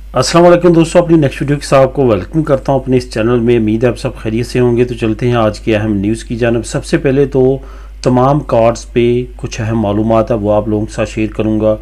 अस्सलाम वालेकुम दोस्तों, अपनी नेक्स्ट वीडियो के साथ आपको वेलकम करता हूं अपने इस चैनल में। उम्मीद है आप सब खैरियत से होंगे। तो चलते हैं आज की अहम न्यूज़ की जानिब। सबसे पहले तो तमाम कार्ड्स पे कुछ अहम मालूमात है वो आप लोगों के साथ शेयर करूंगा।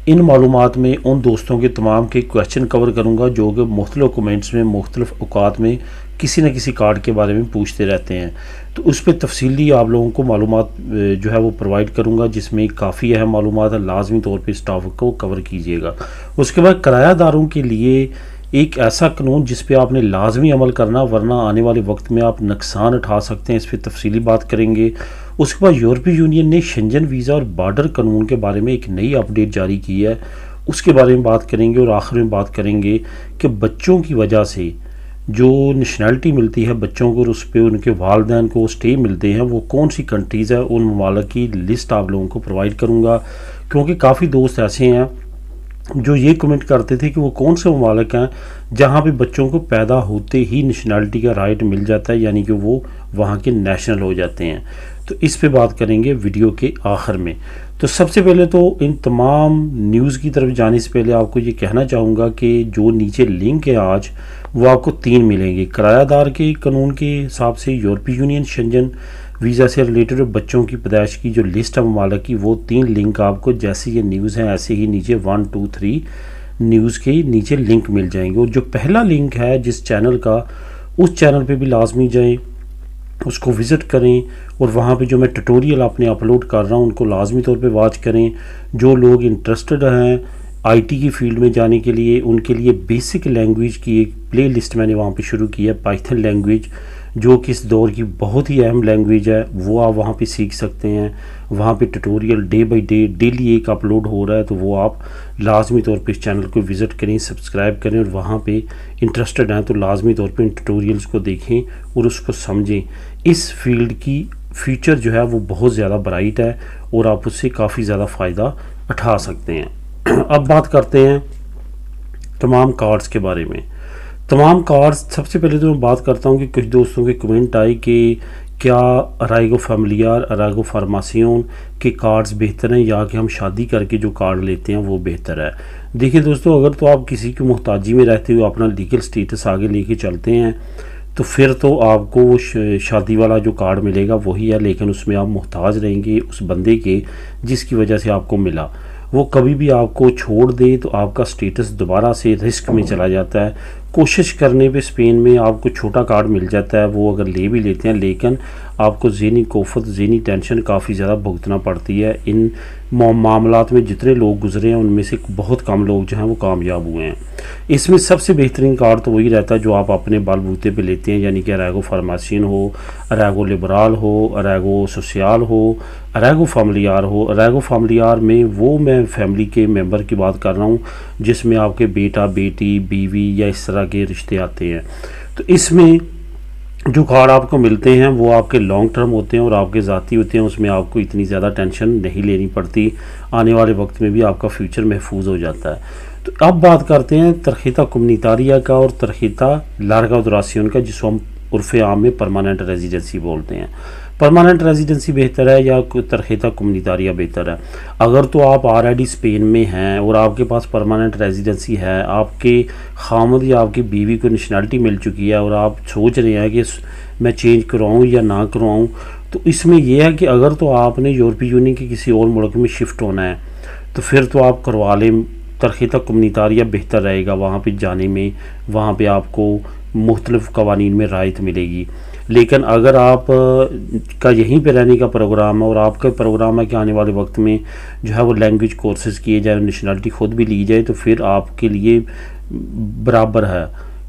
इन मालूमात में उन दोस्तों के तमाम के क्वेश्चन कवर करूंगा जो कि मुख्तलिफ कमेंट्स में मुख्तलिफ औकात में किसी न किसी कार्ड के बारे में पूछते रहते हैं। तो उस पर तफसीली आप लोगों को मालूमात जो है वो प्रोवाइड करूंगा, जिसमें काफ़ी अहम मालूमात है। लाजमी तौर पे इस टॉपिक को कवर कीजिएगा। उसके बाद किरायादारों के लिए एक ऐसा कानून जिस पे आपने लाजमी अमल करना, वरना आने वाले वक्त में आप नुकसान उठा सकते हैं, इस पर तफसीली बात करेंगे। उसके बाद यूरोपीय यूनियन ने शेंजन वीज़ा और बॉर्डर कानून के बारे में एक नई अपडेट जारी की है, उसके बारे में बात करेंगे। और आखिर में बात करेंगे कि बच्चों की वजह से जो नेशनैलिटी मिलती है बच्चों को और उस पर उनके वालिदैन को स्टे मिलते हैं, वो कौन सी कंट्रीज़ है, उन ममालिक की लिस्ट आप लोगों को प्रोवाइड करूँगा। क्योंकि काफ़ी दोस्त ऐसे हैं जो ये कमेंट करते थे कि वो कौन से ममालिक हैं जहाँ पे बच्चों को पैदा होते ही नेशनैलिटी का राइट मिल जाता है, यानी कि वो वहाँ के नेशनल हो जाते हैं। तो इस पे बात करेंगे वीडियो के आखिर में। तो सबसे पहले तो इन तमाम न्यूज़ की तरफ जाने से पहले आपको ये कहना चाहूँगा कि जो नीचे लिंक है आज वो आपको 3 मिलेंगे। किरायादार के कानून के हिसाब से यूरोपीय यूनियन शेंजन वीज़ा से रिलेटेड बच्चों की पैदाइश की जो लिस्ट है ममालिक की, वो 3 लिंक आपको जैसे ये न्यूज़ हैं ऐसे ही नीचे 1 2 3 न्यूज़ के नीचे लिंक मिल जाएंगे। और जो पहला लिंक है जिस चैनल का, उस चैनल पे भी लाजमी जाएं, उसको विज़िट करें और वहाँ पे जो मैं ट्यूटोरियल अपने अपलोड कर रहा हूँ उनको लाजमी तौर पे वॉच करें। जो लोग इंटरेस्टेड हैं आईटी की फील्ड में जाने के लिए, उनके लिए बेसिक लैंग्वेज की एक प्लेलिस्ट मैंने वहाँ पे शुरू की है, पाइथन लैंग्वेज, जो कि इस दौर की बहुत ही अहम लैंग्वेज है। वो आप वहाँ पे सीख सकते हैं। वहाँ पे tutorial day by day daily एक अपलोड हो रहा है, तो वो आप लाजमी तौर पे इस चैनल को विज़िट करें, सब्सक्राइब करें और वहाँ पे इंटरेस्टेड हैं तो लाजमी तौर पे इन ट्यूटोरियल्स को देखें और उसको समझें। इस फील्ड की फ्यूचर जो है वो बहुत ज़्यादा ब्राइट है और आप उससे काफ़ी ज़्यादा फ़ायदा उठा सकते हैं। अब बात करते हैं तमाम कार्ड्स के बारे में। तमाम कार्ड्स, सबसे पहले तो मैं बात करता हूँ कि कुछ दोस्तों के कमेंट आए कि क्या अराइगो फैमिलियार, अराइगो फार्मासियोन के कार्ड्स बेहतर हैं या कि हम शादी करके जो कार्ड लेते हैं वो बेहतर है। देखिए दोस्तों, अगर तो आप किसी की मुहताजी में रहते हुए अपना लीगल स्टेटस आगे लेके चलते हैं तो फिर तो आपको वो शादी वाला जो कार्ड मिलेगा वही है, लेकिन उसमें आप मुहताज रहेंगे उस बंदे के जिसकी वजह से आपको मिला। वो कभी भी आपको छोड़ दे तो आपका स्टेटस दोबारा से रिस्क में चला जाता है। कोशिश करने पे स्पेन में आपको छोटा कार्ड मिल जाता है, वो अगर ले भी लेते हैं, लेकिन आपको ज़हनी कोफत, ज़हनी टेंशन काफ़ी ज़्यादा भुगतना पड़ती है। इन मामलात में जितने लोग गुजरे हैं उनमें से बहुत कम लोग जो हैं वो कामयाब हुए हैं। इसमें सबसे बेहतरीन कार्ड तो वही रहता है जो आप अपने बलबूते पे लेते हैं, यानी कि अराइगो फार्मासियन हो, अराइगो लिबराल हो, अराइगो सोशल हो, अराइगो फैमिलियार हो। अराइगो फैमिलियार में वो मैं फैमिली के मेंबर की बात कर रहा हूँ जिसमें आपके बेटा, बेटी, बीवी या इस तरह के रिश्ते आते हैं। तो इसमें जो कार्ड आपको मिलते हैं वो आपके लॉन्ग टर्म होते हैं और आपके ज़ाती होते हैं, उसमें आपको इतनी ज़्यादा टेंशन नहीं लेनी पड़ती। आने वाले वक्त में भी आपका फ्यूचर महफूज हो जाता है। तो अब बात करते हैं तरखीता कम्युनितारिया का और तरखीता लार्गा दुरासियन का, जिसको हम उर्फ़ आम में परमानेंट रेजिडेंसी बोलते हैं। परमानेंट रेजिडेंसी बेहतर है या तरखीता कम्युनितारिया बेहतर है? अगर तो आप ऑलरेडी स्पेन में हैं और आपके पास परमानेंट रेजिडेंसी है, आपके खामद या आपकी बीवी को नेशनैलिटी मिल चुकी है और आप सोच रहे हैं कि मैं चेंज करवाऊँ या ना करवाऊँ, तो इसमें यह है कि अगर तो आपने यूरोपीय यूनियन के किसी और मुल्क में शिफ्ट होना है तो फिर तो आप करवा लें। तरखीता कम्युनितारिया बेहतर रहेगा वहाँ पे जाने में, वहाँ पे आपको मुख्तलिफ कवानीन में राहत मिलेगी। लेकिन अगर आप का यहीं पे रहने का प्रोग्राम है और आपका प्रोग्राम है कि आने वाले वक्त में जो है वो लैंग्वेज कोर्सेज किए जाए, नेशनलिटी खुद भी ली जाए, तो फिर आपके लिए बराबर है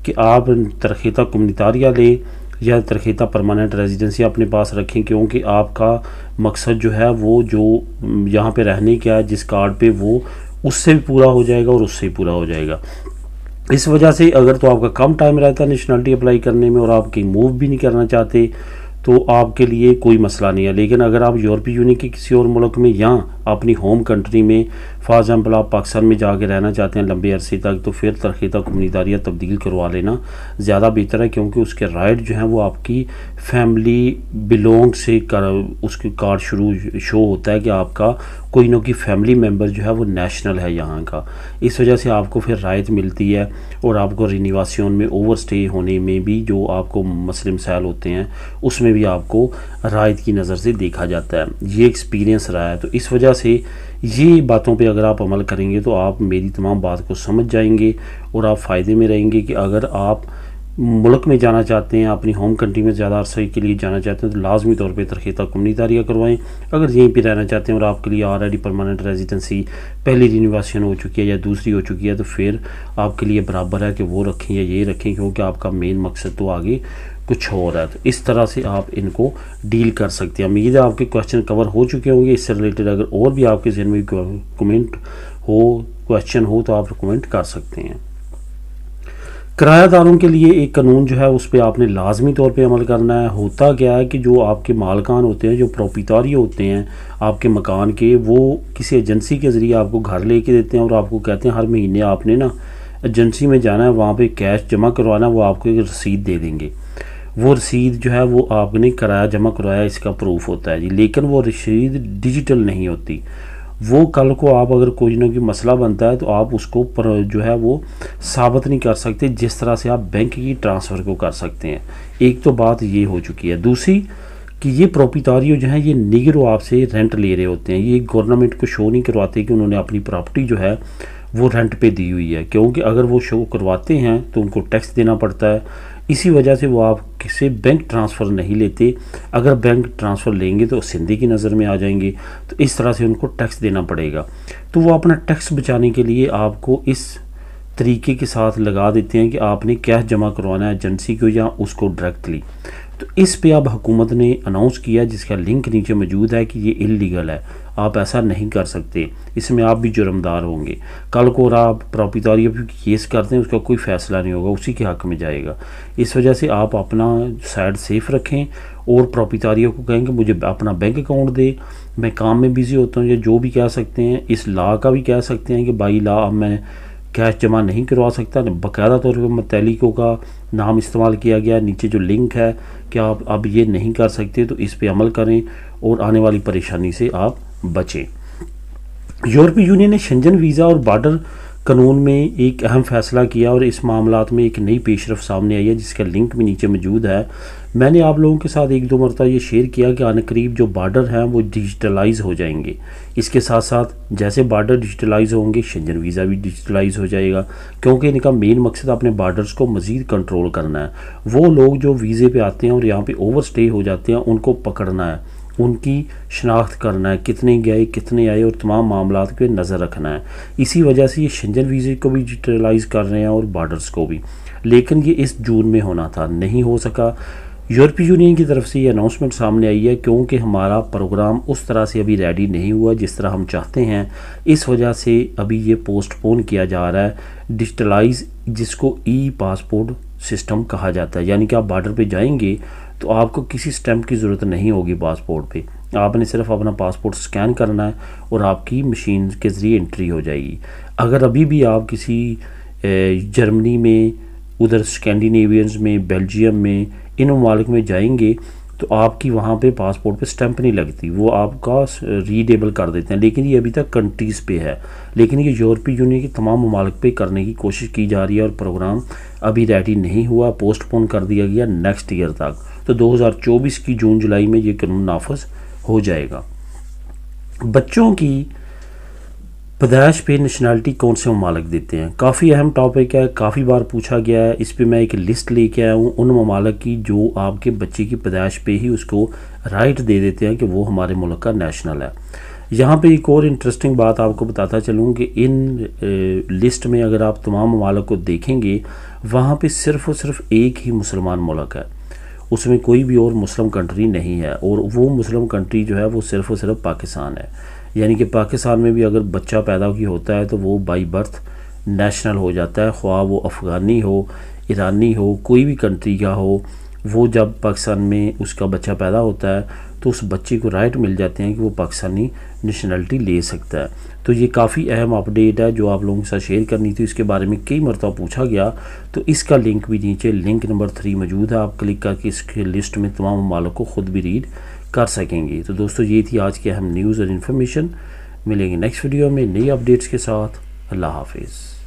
कि आप तरखीता कम्युनितारिया लें या तरखीता परमानेंट रेजिडेंसी अपने पास रखें, क्योंकि आपका मकसद जो है वो जो यहाँ पे रहने का है जिस कार्ड पे, वो उससे भी पूरा हो जाएगा और उससे भी पूरा हो जाएगा। इस वजह से अगर तो आपका कम टाइम रहता है नेशनलिटी अप्लाई करने में और आप कहीं मूव भी नहीं करना चाहते, तो आपके लिए कोई मसला नहीं है। लेकिन अगर आप यूरोपीय यूनियन के किसी और मुल्क में या अपनी होम कंट्री में, फॉर एग्ज़ाम्पल आप पाकिस्तान में जाके रहना चाहते हैं लंबे अरसे तक, तो फिर तरक़ीता कम्युनिदारियाँ तब्दील करवा लेना ज़्यादा बेहतर है, क्योंकि उसके राइट जो हैं वो आपकी फैमिली बिलोंग से उसके कार्ड शुरू शो होता है कि आपका कोई ना कोई फैमिली मेम्बर जो है वो नेशनल है यहाँ का। इस वजह से आपको फिर रायत मिलती है, और आपको रिनिवासियोन में ओवर स्टे होने में भी जो आपको मसले मसाइल होते हैं उसमें भी आपको रायत की नज़र से देखा जाता है। ये एक्सपीरियंस रहा है। तो इस वजह से ये बातों पे अगर आप अमल करेंगे तो आप मेरी तमाम बात को समझ जाएंगे और आप फ़ायदे में रहेंगे कि अगर आप मुल्क में जाना चाहते हैं, अपनी होम कंट्री में ज़्यादा अरसे के लिए जाना चाहते हैं, तो लाजमी तौर पे तरक़ीता कम्युनिदारियाँ करवाएं। अगर यहीं पे रहना चाहते हैं और आपके लिए ऑलरेडी परमानेंट रेजिडेंसी पहली रिन्यूवेशन हो चुकी है या दूसरी हो चुकी है, तो फिर आपके लिए बराबर है कि वो रखें या ये रखें, क्योंकि आपका मेन मकसद तो आगे कुछ और है। तो इस तरह से आप इनको डील कर सकते हैं। उम्मीद है आपके क्वेश्चन कवर हो चुके होंगे। इससे रिलेटेड अगर और भी आपके जहन में कमेंट हो, क्वेश्चन हो, तो आप कमेंट कर सकते हैं। किरायादारों के लिए एक कानून जो है उस पर आपने लाजमी तौर पे अमल करना है। होता क्या है कि जो आपके मालकान होते हैं, जो प्रोपिटारी होते हैं आपके मकान के, वो किसी एजेंसी के ज़रिए आपको घर लेके देते हैं और आपको कहते हैं हर महीने आपने ना एजेंसी में जाना है, वहाँ पे कैश जमा करवाना, वो आपको एक रसीद दे देंगे। वो रसीद जो है वो आपने किराया जमा करवाया इसका प्रूफ होता है जी, लेकिन वो रसीद डिजिटल नहीं होती। वो कल को आप अगर कोई ना कोई मसला बनता है तो आप उसको जो है वो साबित नहीं कर सकते जिस तरह से आप बैंक की ट्रांसफ़र को कर सकते हैं। एक तो बात ये हो चुकी है। दूसरी कि ये प्रोपिटारियो जो है ये निगरो आपसे रेंट ले रहे होते हैं। ये गवर्नमेंट को शो नहीं करवाते कि उन्होंने अपनी प्रॉपर्टी जो है वो रेंट पे दी हुई है, क्योंकि अगर वो शो करवाते हैं तो उनको टैक्स देना पड़ता है। इसी वजह से वो आप किसी बैंक ट्रांसफ़र नहीं लेते। अगर बैंक ट्रांसफ़र लेंगे तो सिंधी की नज़र में आ जाएंगे, तो इस तरह से उनको टैक्स देना पड़ेगा। तो वो अपना टैक्स बचाने के लिए आपको इस तरीके के साथ लगा देते हैं कि आपने कैश जमा करवाना है एजेंसी को या उसको डायरेक्टली। तो इस पे अब हुकूमत ने अनाउंस किया, जिसका लिंक नीचे मौजूद है, कि ये इलीगल है, आप ऐसा नहीं कर सकते, इसमें आप भी जुर्मदार होंगे। कल को और आप प्रॉपिटारी पे केस करते हैं उसका कोई फ़ैसला नहीं होगा, उसी के हक़ में जाएगा। इस वजह से आप अपना साइड सेफ रखें और प्रॉपिटारियों को कहें कि मुझे अपना बैंक अकाउंट दे, मैं काम में बिज़ी होता हूँ, या जो भी कह सकते हैं। इस लॉ का भी कह सकते हैं कि बाई लॉ अब मैं कैश जमा नहीं करवा सकता। बाकायदा तौर पर मुतल्लिकों का नाम इस्तेमाल किया गया, नीचे जो लिंक है कि आप अब ये नहीं कर सकते, तो इस पे अमल करें और आने वाली परेशानी से आप बचें। यूरोपीय यूनियन ने शेंजन वीज़ा और बॉर्डर कानून में एक अहम फ़ैसला किया और इस मामलात में एक नई पेशरफ सामने आई है, जिसका लिंक भी नीचे मौजूद है। मैंने आप लोगों के साथ एक दो मरतबा ये शेयर किया कि आनकरीब जो बॉर्डर हैं वो डिजिटलाइज हो जाएंगे। इसके साथ साथ जैसे बॉर्डर डिजिटलाइज होंगे, शेंजन वीज़ा भी डिजिटलाइज हो जाएगा, क्योंकि इनका मेन मकसद अपने बॉर्डर्स को मज़ीद कंट्रोल करना है। वो लोग जो वीज़े पे आते हैं और यहाँ पे ओवर स्टे हो जाते हैं, उनको पकड़ना है, उनकी शनाख्त करना है, कितने गए कितने आए, और तमाम मामलात पे नज़र रखना है। इसी वजह से ये शेंजन वीज़े को भी डिजिटलाइज कर रहे हैं और बॉर्डर्स को भी। लेकिन ये इस जून में होना था, नहीं हो सका। यूरोपीय यूनियन की तरफ से ये अनाउंसमेंट सामने आई है, क्योंकि हमारा प्रोग्राम उस तरह से अभी रेडी नहीं हुआ जिस तरह हम चाहते हैं। इस वजह से अभी ये पोस्टपोन किया जा रहा है डिजिटलाइज, जिसको ई पासपोर्ट सिस्टम कहा जाता है। यानी कि आप बॉर्डर पे जाएंगे तो आपको किसी स्टैंप की ज़रूरत नहीं होगी पासपोर्ट पे, आपने सिर्फ अपना पासपोर्ट स्कैन करना है और आपकी मशीन के ज़रिए एंट्री हो जाएगी। अगर अभी भी आप किसी जर्मनी में, उधर स्कैंडिनेवियंस में, बेल्जियम में, इन ममालिक में जाएंगे तो आपकी वहाँ पे पासपोर्ट पे स्टैंप नहीं लगती, वो आपका रीडेबल कर देते हैं। लेकिन ये अभी तक कंट्रीज़ पे है, लेकिन ये यूरोपीय यूनियन के तमाम ममालिक पे करने की कोशिश की जा रही है और प्रोग्राम अभी रेडी नहीं हुआ, पोस्टपोन कर दिया गया नेक्स्ट ईयर तक। तो 2024 की जून जुलाई में ये कानून नाफज हो जाएगा। बच्चों की पैदाइश पे नेशनलिटी कौन से ममालिक देते हैं, काफ़ी अहम टॉपिक है, काफ़ी बार पूछा गया है। इस पे मैं एक लिस्ट लेके आया हूँ उन ममालिक की जो आपके बच्चे की पैदाइश पे ही उसको राइट दे देते हैं कि वो हमारे मुल्क का नेशनल है। यहाँ पे एक और इंटरेस्टिंग बात आपको बताता चलूँ कि इन लिस्ट में अगर आप तमाम ममालिक को देखेंगे, वहाँ पे सिर्फ़ और सिर्फ एक ही मुसलमान मुल्क है, उसमें कोई भी और मुस्लिम कंट्री नहीं है। और वो मुस्लिम कंट्री जो है वो सिर्फ़ और सिर्फ पाकिस्तान है। यानी कि पाकिस्तान में भी अगर बच्चा पैदा ही होता है तो वो बाई बर्थ नेशनल हो जाता है, ख्वाह वो अफ़गानी हो, ईरानी हो, कोई भी कंट्री का हो, वो जब पाकिस्तान में उसका बच्चा पैदा होता है तो उस बच्चे को राइट मिल जाते हैं कि वो पाकिस्तानी नेशनलिटी ले सकता है। तो ये काफ़ी अहम अपडेट है जो आप लोगों के साथ शेयर करनी थी। इसके बारे में कई मरतबा पूछा गया, तो इसका लिंक भी नीचे लिंक नंबर 3 मौजूद है, आप क्लिक करके इसके लिस्ट में तमाम ममालिक को ख़ुद भी रीड कर सकेंगे। तो दोस्तों ये थी आज की अहम न्यूज़ और इन्फॉर्मेशन। मिलेंगे नेक्स्ट वीडियो में नई अपडेट्स के साथ। अल्लाह हाफिज़।